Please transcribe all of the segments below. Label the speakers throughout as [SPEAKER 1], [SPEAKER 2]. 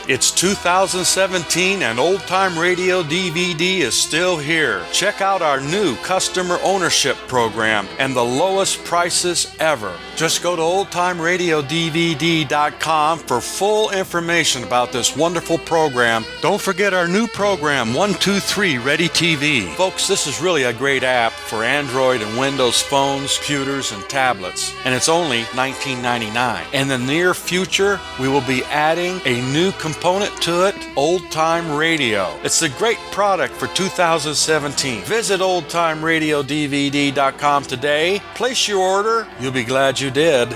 [SPEAKER 1] It's 2017 and Old Time Radio DVD is still here. Check out our new customer ownership program and the lowest prices ever. Just go to oldtimeradiodvd.com for full information about this wonderful program. Don't forget our new program, 123 Ready TV. Folks, this is really a great app for Android and Windows phones, computers, and tablets. And it's only $19.99. In the near future, we will be adding a new component to it, Old Time Radio. It's a great product for 2017. Visit oldtimeradiodvd.com today. Place your order. You'll be glad you did.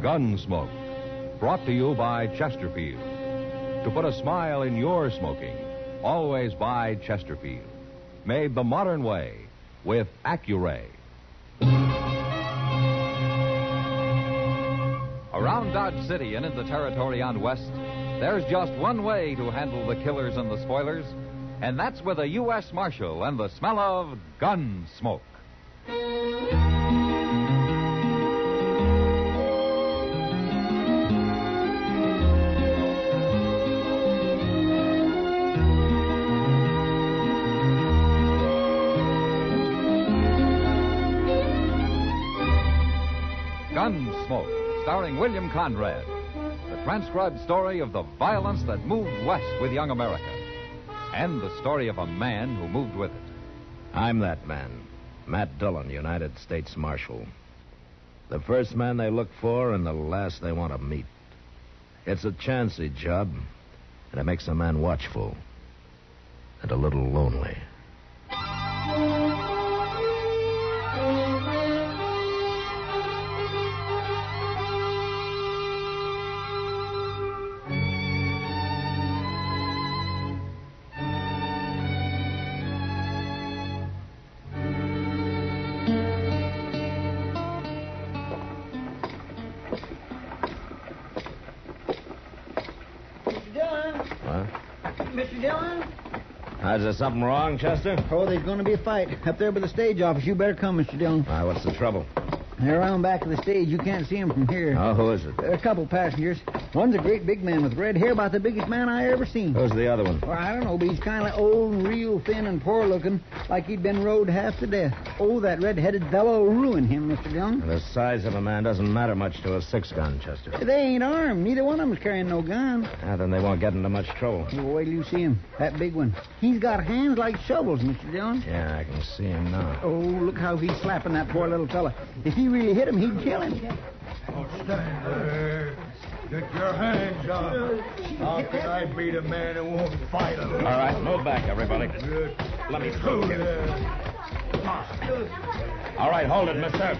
[SPEAKER 2] Gunsmoke, brought to you by Chesterfield. To put a smile in your smoking, always buy Chesterfield. Made the modern way with Accuray. Around Dodge City and in the territory on West, there's just one way to handle the killers and the spoilers, and that's with a U.S. Marshal and the smell of gun smoke. Gunsmoke, starring William Conrad. The transcribed story of the violence that moved west with young America. And the story of a man who moved with it.
[SPEAKER 3] I'm that man, Matt Dillon, United States Marshal. The first man they look for and the last they want to meet. It's a chancy job, and it makes a man watchful and a little lonely.
[SPEAKER 4] Mr. Dillon?
[SPEAKER 3] Is there something wrong, Chester?
[SPEAKER 4] Oh, there's going to be a fight. Up there by the stage office. You better come, Mr. Dillon.
[SPEAKER 3] Why, what's the trouble?
[SPEAKER 4] They're around back of the stage. You can't see them from here.
[SPEAKER 3] Oh, who is it?
[SPEAKER 4] There are a couple passengers. One's a great big man with red hair, about the biggest man I ever seen.
[SPEAKER 3] Who's the other one?
[SPEAKER 4] Well, I don't know, but he's kind of old and real thin and poor looking, like he'd been rode half to death. Oh, that red-headed fellow will ruin him, Mr. Dillon.
[SPEAKER 3] The size of a man doesn't matter much to a six-gun, Chester.
[SPEAKER 4] They ain't armed. Neither one of them's carrying no gun.
[SPEAKER 3] Then they won't get into much trouble.
[SPEAKER 4] Well, wait till you see him. That big one. He's got hands like shovels, Mr. Dillon.
[SPEAKER 3] Yeah, I can see him now.
[SPEAKER 4] Oh, look how he's slapping that poor little fella. If he really hit him, he'd kill him.
[SPEAKER 5] Oh, stand there. Get your hands up. How can I beat a man who won't fight a little?
[SPEAKER 3] All right, move back, everybody. Let me through here. All right, hold it, mister.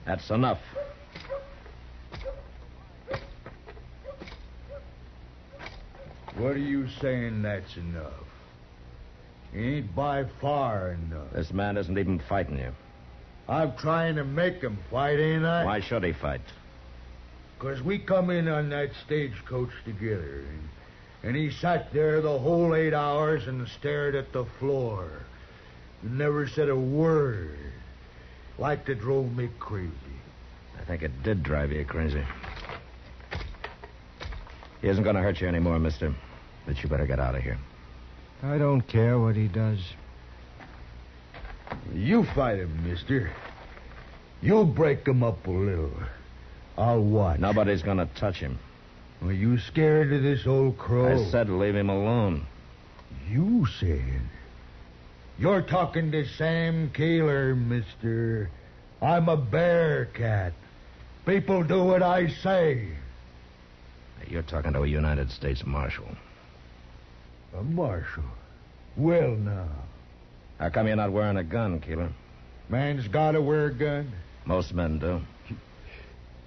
[SPEAKER 3] That's enough.
[SPEAKER 5] What are you saying that's enough? Ain't by far enough.
[SPEAKER 3] This man isn't even fighting you.
[SPEAKER 5] I'm trying to make him fight, ain't I?
[SPEAKER 3] Why should he fight?
[SPEAKER 5] 'Cause we come in on that stagecoach together, and he sat there the whole 8 hours and stared at the floor. And never said a word. Like it drove me crazy.
[SPEAKER 3] I think it did drive you crazy. He isn't going to hurt you anymore, mister. But you better get out of here.
[SPEAKER 6] I don't care what he does.
[SPEAKER 5] You fight him, mister. You'll break him up a little. I'll watch.
[SPEAKER 3] Nobody's going to touch him.
[SPEAKER 5] Are you scared of this old crow?
[SPEAKER 3] I said leave him alone.
[SPEAKER 5] You said? You're talking to Sam Keeler, mister. I'm a bear cat. People do what I say.
[SPEAKER 3] You're talking to a United States Marshal.
[SPEAKER 5] A marshal? Well, now.
[SPEAKER 3] How come you're not wearing a gun, Keeler?
[SPEAKER 5] Man's got to wear a gun.
[SPEAKER 3] Most men do.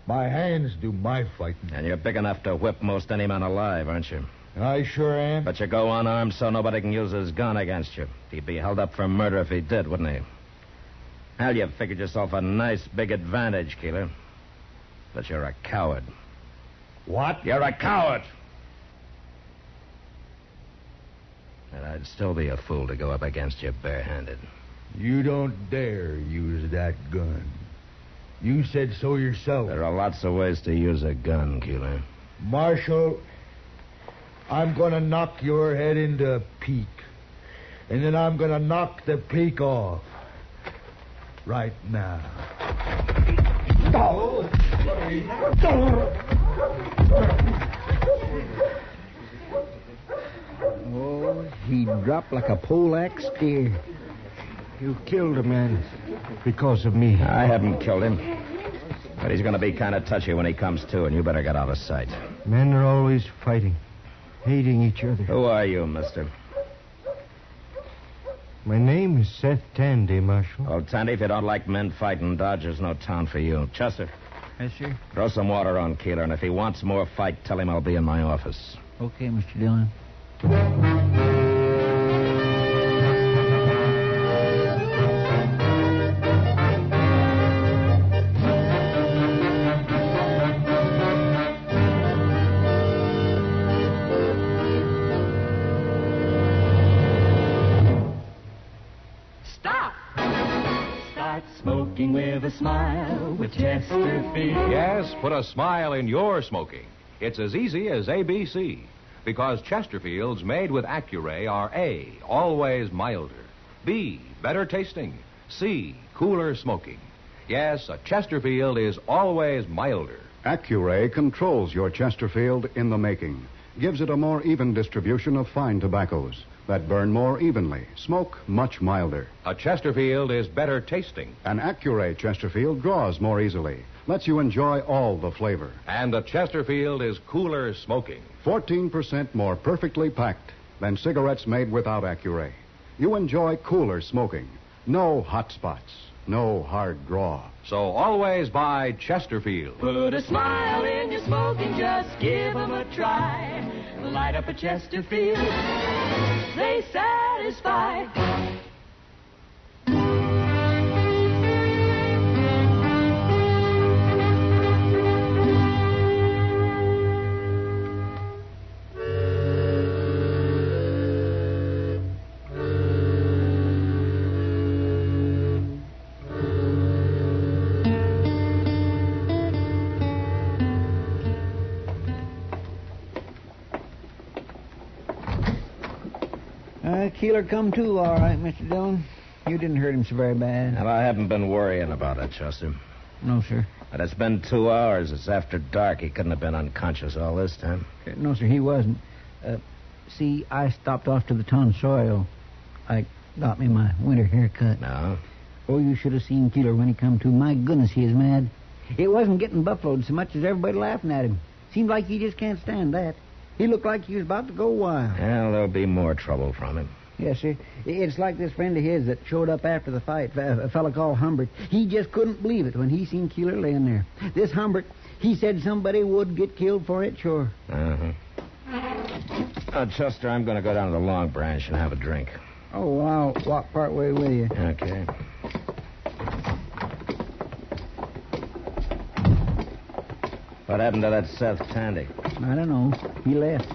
[SPEAKER 5] My hands do my fighting.
[SPEAKER 3] And you're big enough to whip most any man alive, aren't you?
[SPEAKER 5] I sure am.
[SPEAKER 3] But you go unarmed so nobody can use his gun against you. He'd be held up for murder if he did, wouldn't he? Hell, you figured yourself a nice big advantage, Keeler. But you're a coward.
[SPEAKER 5] What?
[SPEAKER 3] You're a coward. And I'd still be a fool to go up against you barehanded.
[SPEAKER 5] You don't dare use that gun. You said so yourself.
[SPEAKER 3] There are lots of ways to use a gun, Keeler.
[SPEAKER 5] Marshal, I'm going to knock your head into a peak. And then I'm going to knock the peak off. Right now.
[SPEAKER 4] Oh, he dropped like a poleaxe steer.
[SPEAKER 6] You killed a man because of me.
[SPEAKER 3] I haven't killed him. But he's going to be kind of touchy when he comes to, and you better get out of sight.
[SPEAKER 6] Men are always fighting, hating each other.
[SPEAKER 3] Who are you, mister?
[SPEAKER 6] My name is Seth Tandy, Marshal.
[SPEAKER 3] Well, Tandy, if you don't like men fighting, Dodger's no town for you. Chester,
[SPEAKER 4] Yes, sir.
[SPEAKER 3] throw some water on Keeler, and if he wants more fight, tell him I'll be in my office.
[SPEAKER 4] Okay, Mr. Dillon.
[SPEAKER 7] Stop! Start smoking with a smile with Chesterfield.
[SPEAKER 2] Yes, put a smile in your smoking. It's as easy as ABC. Because Chesterfields made with Accuray are A, always milder. B, better tasting. C, cooler smoking. Yes, a Chesterfield is always milder.
[SPEAKER 8] Accuray controls your Chesterfield in the making. Gives it a more even distribution of fine tobaccos that burn more evenly, smoke much milder.
[SPEAKER 2] A Chesterfield is better tasting.
[SPEAKER 8] An Accuray Chesterfield draws more easily, lets you enjoy all the flavor.
[SPEAKER 2] And a Chesterfield is cooler smoking.
[SPEAKER 8] 14% more perfectly packed than cigarettes made without Accuray. You enjoy cooler smoking. No hot spots, no hard draw.
[SPEAKER 2] So always buy Chesterfield.
[SPEAKER 7] Put a smile in your smoking, just give 'em a try. Light up a Chesterfield, they satisfy.
[SPEAKER 4] Keeler come to, all right, Mr. Dillon. You didn't hurt him so very bad.
[SPEAKER 3] Well, I haven't been worrying about it, Chester.
[SPEAKER 4] No, sir.
[SPEAKER 3] But it's been 2 hours. It's after dark. He couldn't have been unconscious all this time.
[SPEAKER 4] No, sir, he wasn't. See, I stopped off to the tonsorial. I got me my winter haircut.
[SPEAKER 3] No?
[SPEAKER 4] Oh, you should have seen Keeler when he come to. My goodness, he is mad. It wasn't getting buffaloed so much as everybody laughing at him. Seemed like he just can't stand that. He looked like he was about to go wild.
[SPEAKER 3] Well, there'll be more trouble from him.
[SPEAKER 4] Yes, sir. It's like this friend of his that showed up after the fight, a fellow called Humbert. He just couldn't believe it when he seen Keeler laying there. This Humbert, he said somebody would get killed for it, sure.
[SPEAKER 3] Uh-huh. Chester, I'm going to go down to the Long Branch and have a drink.
[SPEAKER 4] Oh, well, I'll walk part way with you.
[SPEAKER 3] Okay. What happened to that Seth Tandy?
[SPEAKER 4] I don't know. He left.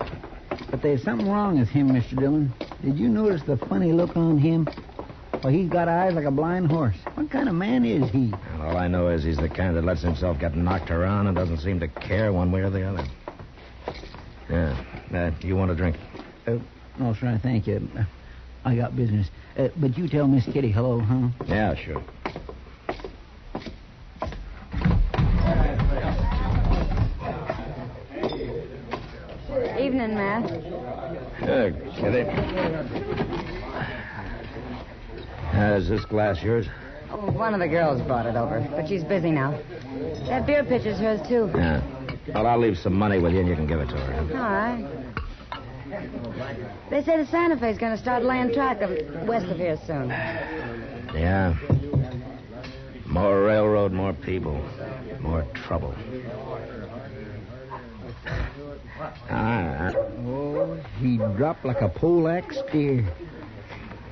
[SPEAKER 4] But there's something wrong with him, Mr. Dillon. Did you notice the funny look on him? Well, he's got eyes like a blind horse. What kind of man is he?
[SPEAKER 3] Well, all I know is he's the kind that lets himself get knocked around and doesn't seem to care one way or the other. Yeah. You want a drink?
[SPEAKER 4] No, sir, I thank you. I got business. But you tell Miss Kitty hello, huh?
[SPEAKER 3] Yeah, sure.
[SPEAKER 9] Evening, Matt.
[SPEAKER 3] Kitty. Is this glass yours?
[SPEAKER 9] Oh, one of the girls brought it over, but she's busy now. That beer pitcher's hers, too.
[SPEAKER 3] Yeah. Well, I'll leave some money with you and you can give it to her.
[SPEAKER 9] All right. They say the Santa Fe's going to start laying track of west of here soon.
[SPEAKER 3] Yeah. More railroad, more people, more trouble.
[SPEAKER 4] Oh, he dropped like a poleaxe steer.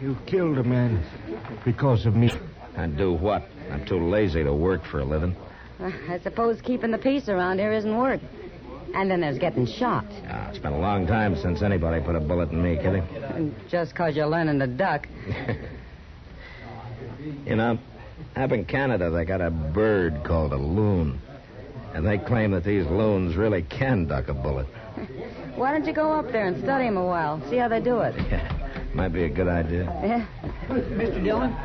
[SPEAKER 6] You killed a man because of me.
[SPEAKER 3] And do what? I'm too lazy to work for a living.
[SPEAKER 9] I suppose keeping the peace around here isn't work. And then there's getting shot.
[SPEAKER 3] It's been a long time since anybody put a bullet in me, Kitty.
[SPEAKER 9] And just 'cause you're learning to duck.
[SPEAKER 3] You know, up in Canada, they got a bird called a loon. And they claim that these loons really can duck a bullet.
[SPEAKER 9] Why don't you go up there and study them a while? See how they do it.
[SPEAKER 3] Might be a good idea.
[SPEAKER 9] Yeah.
[SPEAKER 4] Mr. Dillon?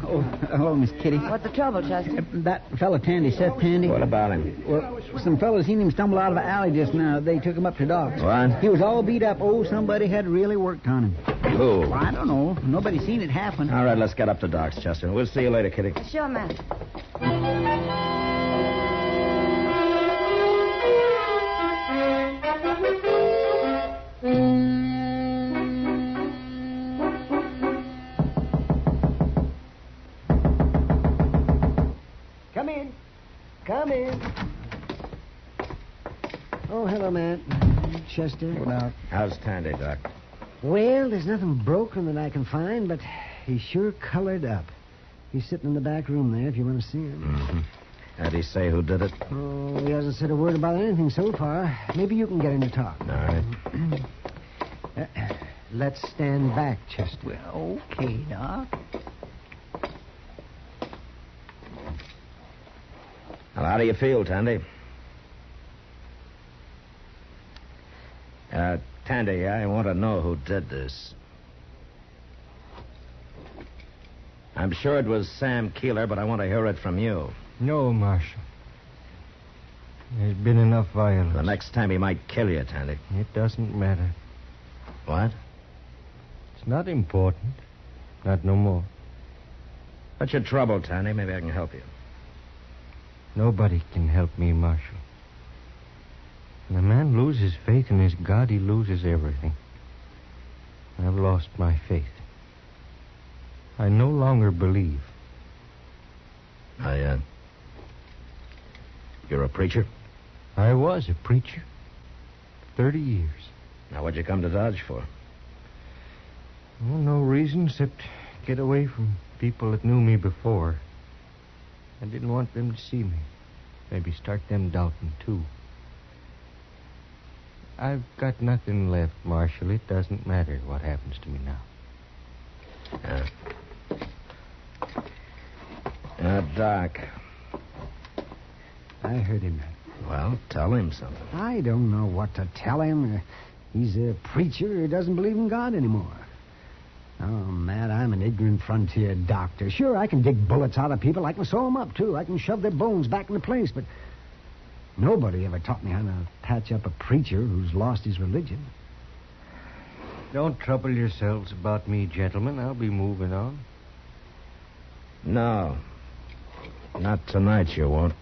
[SPEAKER 4] Oh, hello, Miss Kitty.
[SPEAKER 9] What's the trouble, Chester?
[SPEAKER 4] That fella Tandy, Seth Tandy.
[SPEAKER 3] What about him?
[SPEAKER 4] Well, some fellas seen him stumble out of an alley just now. They took him up to Doc's.
[SPEAKER 3] What?
[SPEAKER 4] He was all beat up. Oh, somebody had really worked on him.
[SPEAKER 3] Who?
[SPEAKER 4] Well, I don't know. Nobody seen it happen.
[SPEAKER 3] All right, let's get up to Doc's, Chester. We'll see you later, Kitty.
[SPEAKER 9] Sure, man.
[SPEAKER 10] Come in. Oh, hello, Matt. Chester.
[SPEAKER 4] Well,
[SPEAKER 3] How's Tandy, Doc?
[SPEAKER 10] Well, there's nothing broken that I can find, but he's sure colored up. He's sitting in the back room there if you want to see him.
[SPEAKER 3] Mm-hmm. Did he say who did it?
[SPEAKER 10] Oh, he hasn't said a word about anything so far. Maybe you can get him to talk.
[SPEAKER 3] All right.
[SPEAKER 10] Let's stand back, Chester.
[SPEAKER 4] well, okay, Doc.
[SPEAKER 3] Well, how do you feel, Tandy? Tandy, I want to know who did this. I'm sure it was Sam Keeler, but I want to hear it from you.
[SPEAKER 6] No, Marshal. There's been enough violence.
[SPEAKER 3] The next time he might kill you, Tandy.
[SPEAKER 6] It doesn't matter.
[SPEAKER 3] What?
[SPEAKER 6] It's not important. Not no more.
[SPEAKER 3] What's your trouble, Tandy? Maybe I can help you.
[SPEAKER 6] Nobody can help me, Marshal. When a man loses faith in his God, he loses everything. I've lost my faith. I no longer believe.
[SPEAKER 3] You're a preacher?
[SPEAKER 6] I was a preacher. 30 years.
[SPEAKER 3] Now, what'd you come to Dodge for?
[SPEAKER 6] Well, no reason except get away from people that knew me before. I didn't want them to see me. Maybe start them doubting, too. I've got nothing left, Marshal. It doesn't matter what happens to me now.
[SPEAKER 3] Doc.
[SPEAKER 10] I heard him.
[SPEAKER 3] Well, tell him something.
[SPEAKER 10] I don't know what to tell him. He's a preacher who doesn't believe in God anymore. Oh, Matt, I'm an ignorant frontier doctor. Sure, I can dig bullets out of people. I can sew them up, too. I can shove their bones back into place, but nobody ever taught me how to patch up a preacher who's lost his religion.
[SPEAKER 6] Don't trouble yourselves about me, gentlemen. I'll be moving on.
[SPEAKER 3] No. Not tonight, you won't.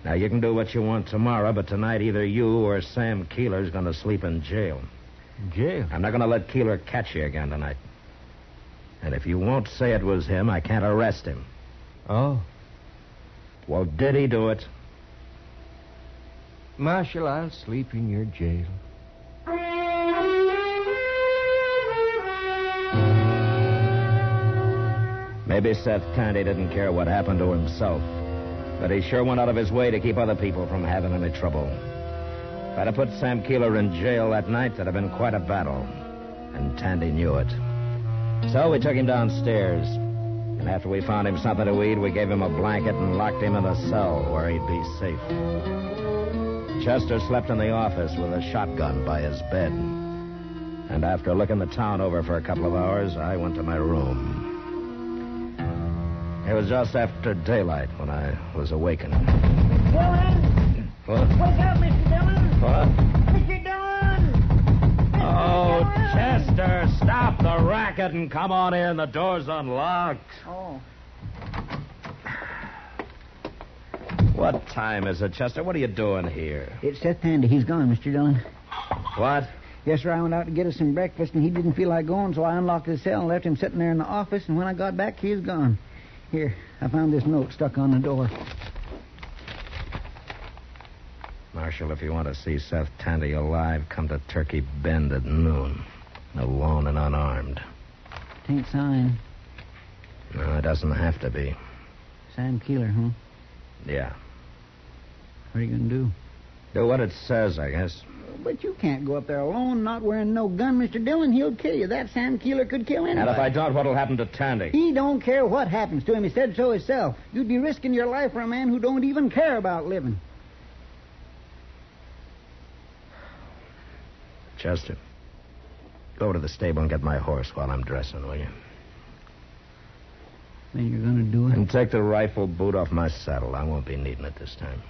[SPEAKER 3] Now, you can do what you want tomorrow, but tonight either you or Sam Keeler's going to sleep in jail.
[SPEAKER 6] Jail?
[SPEAKER 3] I'm not going to let Keeler catch you again tonight. And if you won't say it was him, I can't arrest him.
[SPEAKER 6] Oh.
[SPEAKER 3] Well, did he do it?
[SPEAKER 6] Marshal, I'll sleep in your jail.
[SPEAKER 3] Maybe Seth Tandy didn't care what happened to himself, but he sure went out of his way to keep other people from having any trouble. If I'd have put Sam Keeler in jail that night, that'd have been quite a battle. And Tandy knew it. So we took him downstairs. And after we found him something to eat, we gave him a blanket and locked him in the cell where he'd be safe. Chester slept in the office with a shotgun by his bed. And after looking the town over for a couple of hours, I went to my room. It was just after daylight when I was awakened.
[SPEAKER 10] Dillon!
[SPEAKER 3] What?
[SPEAKER 10] Wake up, Mr. Dillon!
[SPEAKER 3] What?
[SPEAKER 10] Mr. Dillon!
[SPEAKER 3] Oh, Chester, stop the racket and come on in. The door's unlocked.
[SPEAKER 4] Oh.
[SPEAKER 3] What time is it, Chester? What are you doing here?
[SPEAKER 4] It's Seth Tandy. He's gone, Mr. Dillon.
[SPEAKER 3] What?
[SPEAKER 4] Yes, sir, I went out to get us some breakfast, and he didn't feel like going, so I unlocked his cell and left him sitting there in the office, and when I got back, he was gone. Here, I found this note stuck on the door.
[SPEAKER 3] Marshal, if you want to see Seth Tandy alive, come to Turkey Bend at noon. Alone and unarmed.
[SPEAKER 4] It ain't signed.
[SPEAKER 3] No, it doesn't have to be.
[SPEAKER 4] Sam Keeler, huh?
[SPEAKER 3] Yeah.
[SPEAKER 4] What are you going to do?
[SPEAKER 3] Do what it says, I guess.
[SPEAKER 4] But you can't go up there alone, not wearing no gun, Mr. Dillon. He'll kill you. That Sam Keeler could kill anybody.
[SPEAKER 3] And if I don't, what'll happen to Tandy?
[SPEAKER 4] He don't care what happens to him. He said so himself. You'd be risking your life for a man who don't even care about living.
[SPEAKER 3] Chester, go over to the stable and get my horse while I'm dressing, will you?
[SPEAKER 4] Then you're going to do it?
[SPEAKER 3] And take the rifle boot off my saddle. I won't be needing it this time.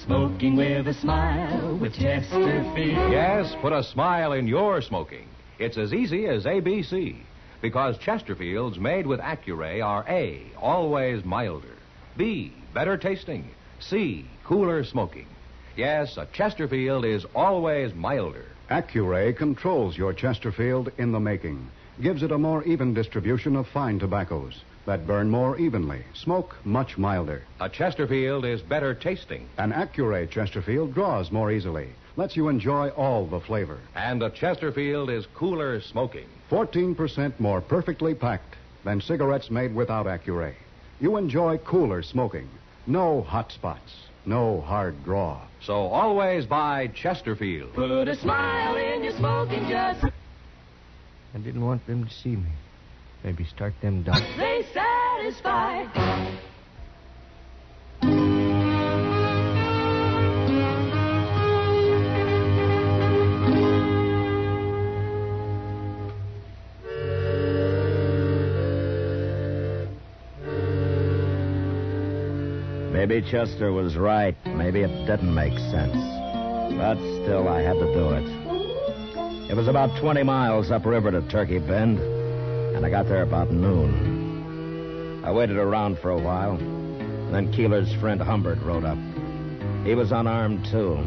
[SPEAKER 7] Smoking with a smile with Chesterfield.
[SPEAKER 2] Yes, put a smile in your smoking. It's as easy as ABC. Because Chesterfields made with Accuray are A, always milder. B, better tasting. C, cooler smoking. Yes, a Chesterfield is always milder.
[SPEAKER 8] Accuray controls your Chesterfield in the making. Gives it a more even distribution of fine tobaccos that burn more evenly, smoke much milder.
[SPEAKER 2] A Chesterfield is better tasting.
[SPEAKER 8] An Accuray Chesterfield draws more easily, lets you enjoy all the flavor.
[SPEAKER 2] And a Chesterfield is cooler smoking.
[SPEAKER 8] 14% more perfectly packed than cigarettes made without Accuray. You enjoy cooler smoking. No hot spots, no hard draw.
[SPEAKER 2] So always buy Chesterfield.
[SPEAKER 7] Put a smile in your smoking, just.
[SPEAKER 6] I didn't want them to see me. Maybe start them down.
[SPEAKER 7] They satisfy.
[SPEAKER 3] Maybe Chester was right. Maybe it didn't make sense. But still, I had to do it. It was about 20 miles upriver to Turkey Bend, and I got there about noon. I waited around for a while. Then Keeler's friend Humbert rode up. He was unarmed, too.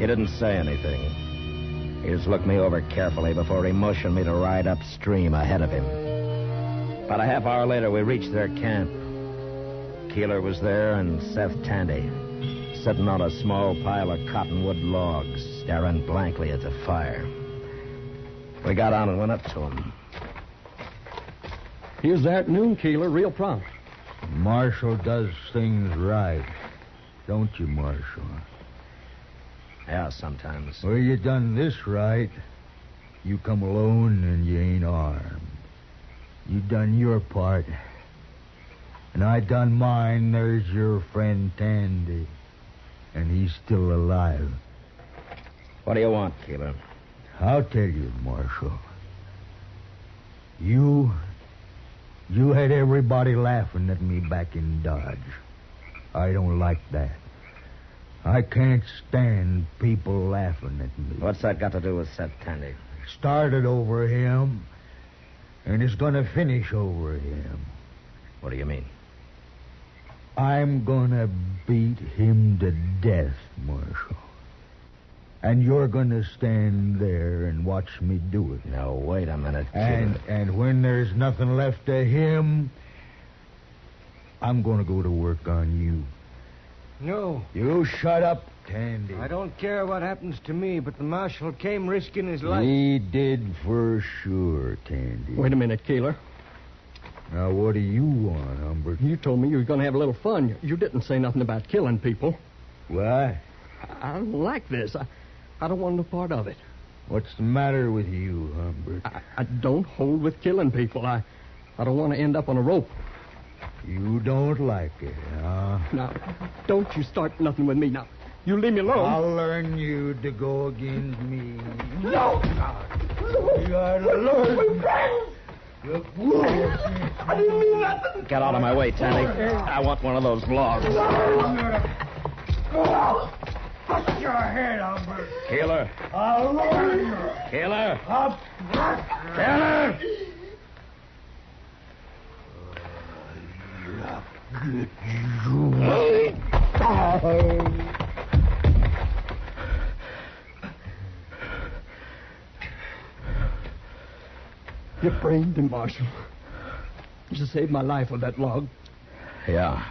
[SPEAKER 3] He didn't say anything. He just looked me over carefully before he motioned me to ride upstream ahead of him. About a half hour later, we reached their camp. Keeler was there and Seth Tandy, sitting on a small pile of cottonwood logs, staring blankly at the fire. We got on and went up to him.
[SPEAKER 11] He was there at noon, Keeler, real prompt.
[SPEAKER 5] Marshal does things right. Don't you, Marshal?
[SPEAKER 3] Yeah, sometimes.
[SPEAKER 5] Well, you done this right. You come alone and you ain't armed. You done your part. And I done mine. There's your friend Tandy. And he's still alive.
[SPEAKER 3] What do you want, Keeler?
[SPEAKER 5] I'll tell you, Marshal. You had everybody laughing at me back in Dodge. I don't like that. I can't stand people laughing at me.
[SPEAKER 3] What's that got to do with Seth Tandy?
[SPEAKER 5] Started over him, and it's going to finish over him.
[SPEAKER 3] What do you mean?
[SPEAKER 5] I'm going to beat him to death, Marshal. And you're going to stand there and watch me do it.
[SPEAKER 3] Now, wait a minute, Keeler.
[SPEAKER 5] And when there's nothing left of him, I'm going to go to work on you.
[SPEAKER 6] No.
[SPEAKER 5] You shut up, Tandy.
[SPEAKER 6] I don't care what happens to me, but the marshal came risking his life.
[SPEAKER 5] He did for sure, Tandy.
[SPEAKER 11] Wait a minute, Keeler.
[SPEAKER 5] Now, what do you want, Humbert?
[SPEAKER 11] You told me you were going to have a little fun. You didn't say nothing about killing people.
[SPEAKER 5] What?
[SPEAKER 11] I don't like this. I don't want no part of it.
[SPEAKER 5] What's the matter with you, Humbert?
[SPEAKER 11] I don't hold with killing people. I don't want to end up on a rope.
[SPEAKER 5] You don't like it, huh?
[SPEAKER 11] Now, don't you start nothing with me now. You leave me alone.
[SPEAKER 5] I'll learn you to go against me.
[SPEAKER 11] No!
[SPEAKER 5] You gotta learn.
[SPEAKER 11] I didn't mean nothing.
[SPEAKER 3] Get out of my way, Tandy. I want one of those logs.
[SPEAKER 5] Bust your head, Humbert.
[SPEAKER 3] Keeler.
[SPEAKER 5] I'll learn you.
[SPEAKER 3] Keeler.
[SPEAKER 5] Up.
[SPEAKER 3] Keeler!
[SPEAKER 11] You brained him, Marshal. You saved my life with that log.
[SPEAKER 3] Yeah.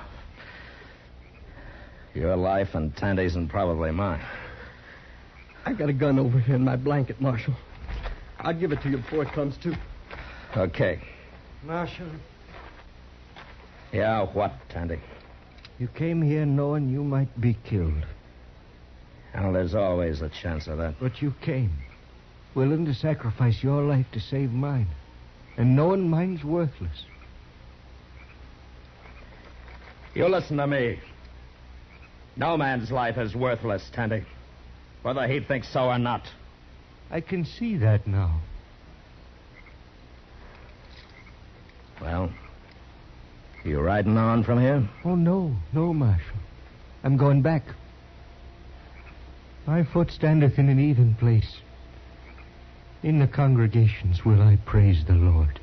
[SPEAKER 3] Your life and Tandy's and probably mine.
[SPEAKER 11] I got a gun over here in my blanket, Marshal. I'll give it to you before it comes to.
[SPEAKER 3] Okay.
[SPEAKER 6] Marshal,
[SPEAKER 3] Yeah, what, Tandy?
[SPEAKER 6] you came here knowing you might be killed,
[SPEAKER 3] Well, there's always a chance of that.
[SPEAKER 6] but you came, willing to sacrifice your life to save mine, and knowing mine's worthless.
[SPEAKER 3] You listen to me. No man's life is worthless, Tandy. Whether he thinks so or not.
[SPEAKER 6] I can see that now.
[SPEAKER 3] Well, you riding on from here?
[SPEAKER 6] Oh, no, Marshal. I'm going back. My foot standeth in an even place. In the congregations will I praise the Lord.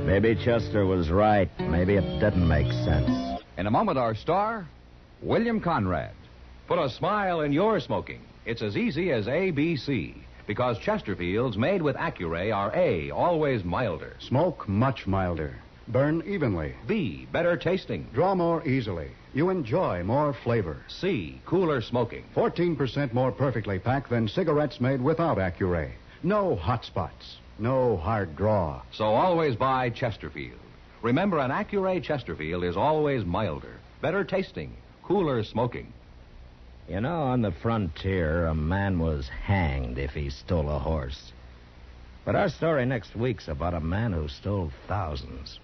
[SPEAKER 3] Maybe Chester was right. Maybe it didn't make sense.
[SPEAKER 2] In a moment, our star, William Conrad. Put a smile in your smoking. It's as easy as ABC, because Chesterfields made with Accuray are A, always milder.
[SPEAKER 8] Smoke much milder. Burn evenly.
[SPEAKER 2] B, better tasting.
[SPEAKER 8] Draw more easily. You enjoy more flavor.
[SPEAKER 2] C, cooler smoking.
[SPEAKER 8] 14% more perfectly packed than cigarettes made without Accuray. No hot spots. No hard draw.
[SPEAKER 2] So always buy Chesterfield. Remember, an Accuray Chesterfield is always milder, better tasting, cooler smoking.
[SPEAKER 3] You know, on the frontier, a man was hanged if he stole a horse. But our story next week's about a man who stole thousands,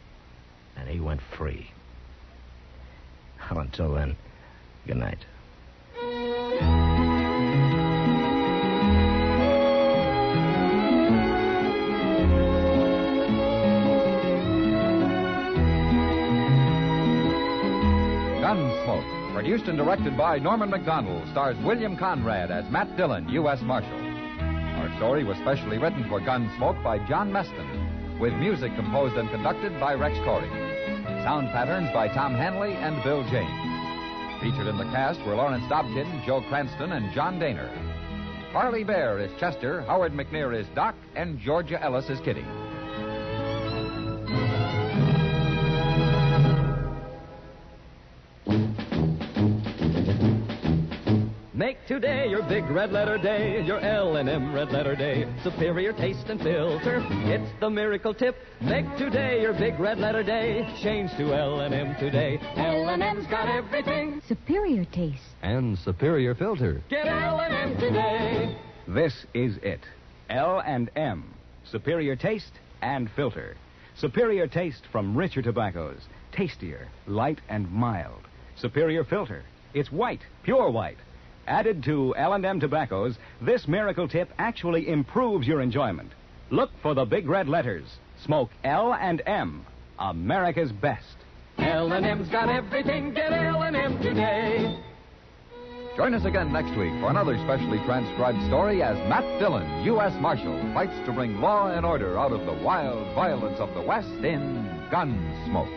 [SPEAKER 3] and he went free. Well, until then, good night.
[SPEAKER 2] Gunsmoke, produced and directed by Norman McDonald, stars William Conrad as Matt Dillon, U.S. Marshal. Our story was specially written for Gunsmoke by John Meston, with music composed and conducted by Rex Corey. Sound patterns by Tom Hanley and Bill James. Featured in the cast were Lawrence Dobkin, Joe Cranston, and John Daner. Harley Bear is Chester, Howard McNear is Doc, and Georgia Ellis is Kitty.
[SPEAKER 7] Make today your big red letter day, your L&M red letter day. Superior taste and filter, it's the miracle tip. Make today your big red letter day. Change to L&M today. L&M's got everything.
[SPEAKER 12] Superior taste.
[SPEAKER 2] And superior filter.
[SPEAKER 7] Get L&M today.
[SPEAKER 13] This is it. L&M. Superior taste and filter. Superior taste from richer tobaccos. Tastier, light and mild. Superior filter. It's white, pure white. Added to L&M tobaccos, this miracle tip actually improves your enjoyment. Look for the big red letters. Smoke L&M, America's best.
[SPEAKER 7] L&M's got everything. Get L&M today.
[SPEAKER 2] Join us again next week for another specially transcribed story as Matt Dillon, U.S. Marshal, fights to bring law and order out of the wild violence of the West in Gunsmoke.